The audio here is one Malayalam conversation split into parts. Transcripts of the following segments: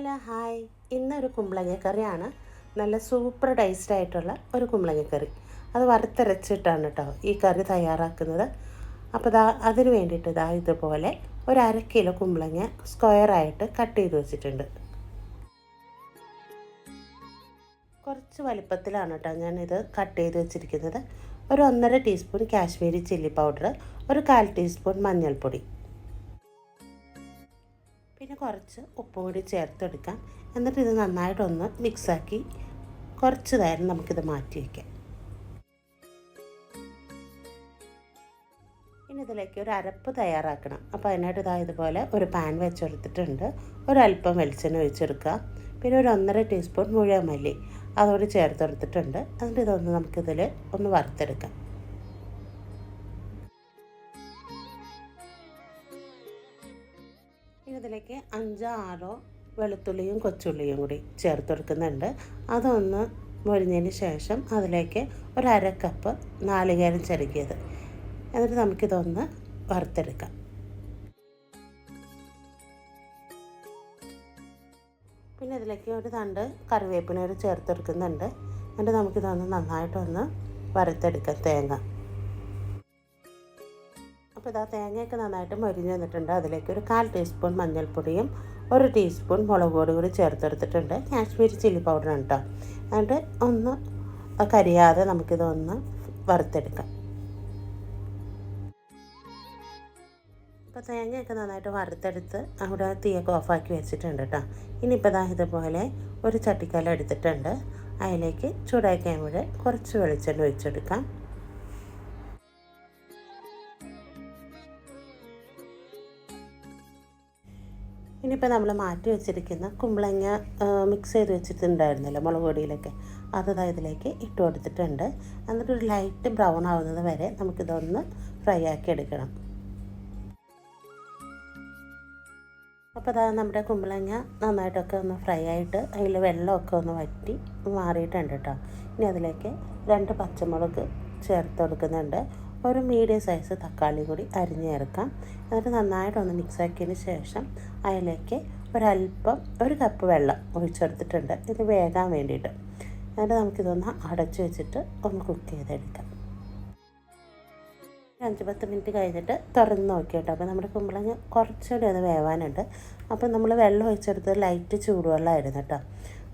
Hello hi. ഇന്നൊരു കുമ്പളങ്ങ കറിയാണ്. നല്ല സൂപ്പർ ടേസ്റ്റ് ആയിട്ടുള്ള ഒരു കുമ്പളങ്ങ കറി. അത് വറുത്തരച്ചിട്ടാണ് കേട്ടോ ഈ കറി തയ്യാറാക്കുന്നത്. അപ്പോൾ അതിന് വേണ്ടിയിട്ട് ഇതുപോലെ ഒരു 1/2 കിലോ കുമ്പളങ്ങ സ്ക്വയറായിട്ട് കട്ട് ചെയ്ത് വെച്ചിട്ടുണ്ട്. കുറച്ച് വലിപ്പത്തിലാണ് കേട്ടോ ഞാനിത് കട്ട് ചെയ്ത് വെച്ചിരിക്കുന്നത്. ഒരു 1.5 ടീസ്പൂൺ കാശ്മീരി ചില്ലി പൗഡർ, ഒരു 1/4 ടീസ്പൂൺ മഞ്ഞൾപ്പൊടി, പിന്നെ കുറച്ച് ഉപ്പും കൂടി ചേർത്തെടുക്കാം. എന്നിട്ട് ഇത് നന്നായിട്ടൊന്ന് മിക്സാക്കി കുറച്ച് നേരം നമുക്കിത് മാറ്റി വയ്ക്കാം. ഇനി ഇതിലേക്ക് ഒരു അരപ്പ് തയ്യാറാക്കണം. അപ്പോൾ അതിനായിട്ട് ഇതുപോലെ ഒരു പാൻ വെച്ചെടുത്തിട്ടുണ്ട്. ഒരല്പം വെളിച്ചെണ്ണ ഒഴിച്ചെടുക്കുക. പിന്നെ ഒരു 1.5 ടീസ്പൂൺ മുഴുവൻ മല്ലി അതോട് ചേർത്തെടുത്തിട്ടുണ്ട്. എന്നിട്ട് ഇതൊന്ന് നമുക്കിതിൽ ഒന്ന് വറുത്തെടുക്കാം. ഇതിലേക്ക് 5-6 വെളുത്തുള്ളിയും കൊച്ചുള്ളിയും കൂടി ചേർത്ത് കൊടുക്കുന്നുണ്ട്. അതൊന്ന് മൊരിഞ്ഞതിന് ശേഷം അതിലേക്ക് ഒരു 1/2 കപ്പ് നാളികേരം ചിരകിയത്. എന്നിട്ട് നമുക്കിതൊന്ന് വറുത്തെടുക്കാം. പിന്നെ ഇതിലേക്ക് ഒരു തണ്ട് കറിവേപ്പില ചേർത്തെടുക്കുന്നുണ്ട്. എന്നിട്ട് നമുക്കിതൊന്ന് നന്നായിട്ടൊന്ന് വറുത്തെടുക്കാം തേങ്ങ. അപ്പോൾ തേങ്ങയൊക്കെ നന്നായിട്ട് മൊരിഞ്ഞ് വന്നിട്ടുണ്ട്. അതിലേക്ക് ഒരു 1/4 ടീസ്പൂൺ മഞ്ഞൾപ്പൊടിയും 1 ടീസ്പൂൺ മുളക് പൊടി കൂടി ചേർത്തെടുത്തിട്ടുണ്ട്. കാശ്മീരി ചില്ലി പൗഡറാണ് കേട്ടോ. എന്നിട്ട് ഒന്ന് കരിയാതെ നമുക്കിതൊന്ന് വറുത്തെടുക്കാം. അപ്പോൾ തേങ്ങയൊക്കെ നന്നായിട്ട് വറുത്തെടുത്ത് അവിടെ തീയൊക്കെ ഓഫാക്കി വെച്ചിട്ടുണ്ട് കേട്ടോ. ഇനിയിപ്പോൾ ഇതുപോലെ ഒരു ചട്ടിക്കല എടുത്തിട്ടുണ്ട്. അതിലേക്ക് ചൂടാക്കാൻ വേണ്ടി കുറച്ച് വെളിച്ചെണ്ണ ഒഴിച്ചെടുക്കാം. ഇനിയിപ്പോൾ നമ്മൾ മാറ്റി വെച്ചിരിക്കുന്ന കുമ്പളങ്ങ മിക്സ് ചെയ്ത് വെച്ചിട്ടുണ്ടായിരുന്നല്ലോ മുളക് പൊടിയിലൊക്കെ, അത് ഇതിലേക്ക് ഇട്ട് കൊടുത്തിട്ടുണ്ട്. എന്നിട്ടൊരു ലൈറ്റ് ബ്രൗൺ ആവുന്നത് വരെ നമുക്കിതൊന്ന് ഫ്രൈ ആക്കി എടുക്കണം. അപ്പോൾ നമ്മുടെ കുമ്പളങ്ങ നന്നായിട്ടൊക്കെ ഒന്ന് ഫ്രൈ ആയിട്ട് അതിൽ വെള്ളമൊക്കെ ഒന്ന് വറ്റി മാറിയിട്ടുണ്ട് കേട്ടോ. ഇനി അതിലേക്ക് 2 പച്ചമുളക് ചേർത്ത് കൊടുക്കുന്നുണ്ട്. ഒരു മീഡിയം സൈസ് തക്കാളി കൂടി അരിഞ്ഞ് ചേർക്കാം. എന്നിട്ട് നന്നായിട്ടൊന്ന് മിക്സാക്കിയതിന് ശേഷം അതിലേക്ക് ഒരല്പം 1 കപ്പ് വെള്ളം ഒഴിച്ചെടുത്തിട്ടുണ്ട്, ഇത് വേകാൻ വേണ്ടിയിട്ട്. എന്നിട്ട് നമുക്കിതൊന്ന് അടച്ചു വെച്ചിട്ട് ഒന്ന് കുക്ക് ചെയ്തെടുക്കാം. 5-10 മിനിറ്റ് കഴിഞ്ഞിട്ട് തുറന്ന് നോക്കിയിട്ടോ. അപ്പോൾ നമ്മുടെ കുമ്പളങ്ങ കുറച്ചുകൂടി ഒന്ന് വേവാനുണ്ട്. അപ്പോൾ നമ്മൾ വെള്ളം ഒഴിച്ചെടുത്ത് ലൈറ്റ് ചൂടുവെള്ളമായിരുന്നു കേട്ടോ.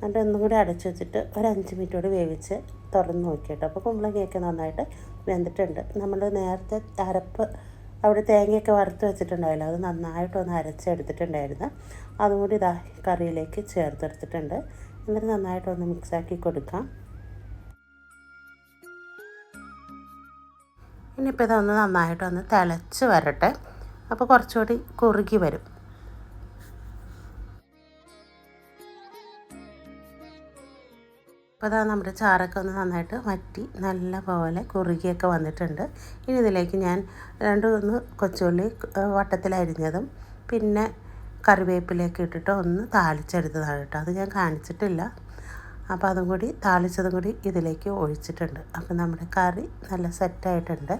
എന്നിട്ട് ഒന്നും കൂടി അടച്ചു വെച്ചിട്ട് ഒരു 5 മിനിറ്റ് കൂടി വേവിച്ച് തുറന്ന് നോക്കിയിട്ടോ. അപ്പോൾ കുമ്പളങ്ങയൊക്കെ നന്നായിട്ട് വെന്തിട്ടുണ്ട്. നമ്മൾ നേരത്തെ അരപ്പ് അവിടെ തേങ്ങയൊക്കെ വറുത്ത് വെച്ചിട്ടുണ്ടായില്ല, അത് നന്നായിട്ടൊന്ന് അരച്ചെടുത്തിട്ടുണ്ടായിരുന്നു. അതും കൂടി കറിയിലേക്ക് ചേർത്തെടുത്തിട്ടുണ്ട്. എന്നിട്ട് നന്നായിട്ടൊന്ന് മിക്സാക്കി കൊടുക്കാം. ഇനിയിപ്പോൾ ഇതൊന്ന് നന്നായിട്ടൊന്ന് തിളച്ച് വരട്ടെ. അപ്പോൾ കുറച്ചുകൂടി കുറുകി വരും. അപ്പോൾ നമ്മുടെ ചാറൊക്കെ ഒന്ന് നന്നായിട്ട് വറ്റി നല്ല പോലെ കുറുകിയൊക്കെ വന്നിട്ടുണ്ട്. ഇനി ഇതിലേക്ക് ഞാൻ 2 കൊച്ചുള്ളി വട്ടത്തിലരിഞ്ഞതും പിന്നെ കറിവേപ്പിലയൊക്കെ ഇട്ടിട്ട് ഒന്ന് താളിച്ചെടുത്തതാണ് കേട്ടോ. അത് ഞാൻ കാണിച്ചിട്ടില്ല. അപ്പോൾ അതും കൂടി താളിച്ചതും കൂടി ഇതിലേക്ക് ഒഴിച്ചിട്ടുണ്ട്. അപ്പോൾ നമ്മുടെ കറി നല്ല സെറ്റായിട്ടുണ്ട്.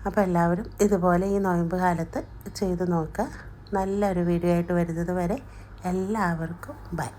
അപ്പോൾ എല്ലാവരും ഇതുപോലെ ഈ നോയമ്പ് കാലത്ത് ചെയ്ത് നോക്കുക. നല്ലൊരു വീഡിയോ ആയിട്ട് വരുന്നത് വരെ എല്ലാവർക്കും ബൈ.